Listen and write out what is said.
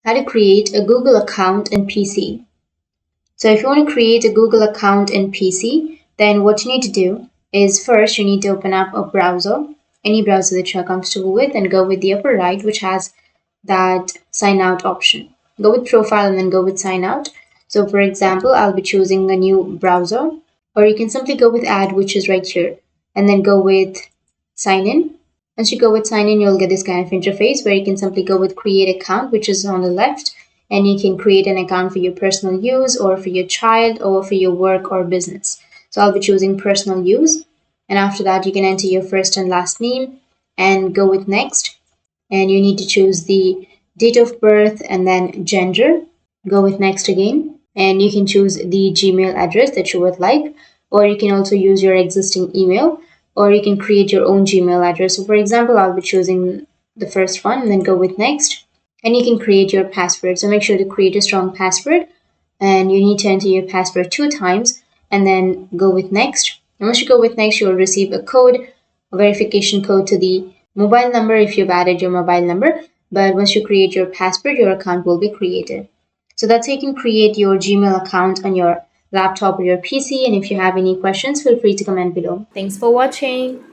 how to create a Google account in PC. So if you want to create a Google account in PC, then what you need to do is first you need to open up a browser, any browser that you're comfortable with, and go with the upper right, which has that sign out option. Go with profile and then go with sign out. So for example, I'll be choosing a new browser, or you can simply go with add, which is right here, and then go with sign in. Once you go with sign in, you'll get this kind of interface where you can simply go with create account, which is on the left, and you can create an account for your personal use or for your child or for your work or business. So I'll be choosing personal use, and after that you can enter your first and last name and go with next, and you need to choose the date of birth and then gender. Go with next again, and you can choose the Gmail address that you would like, or you can also use your existing email, or you can create your own Gmail address. So for example, I'll be choosing the first one and then go with next, and you can create your password. So make sure to create a strong password, and you need to enter your password 2 times and then go with next. And once you go with next, you'll receive a code, a verification code to the mobile number if you've added your mobile number. But once you create your password, your account will be created. So that's how you can create your Gmail account on your laptop or your PC. And if you have any questions, feel free to comment below. Thanks for watching.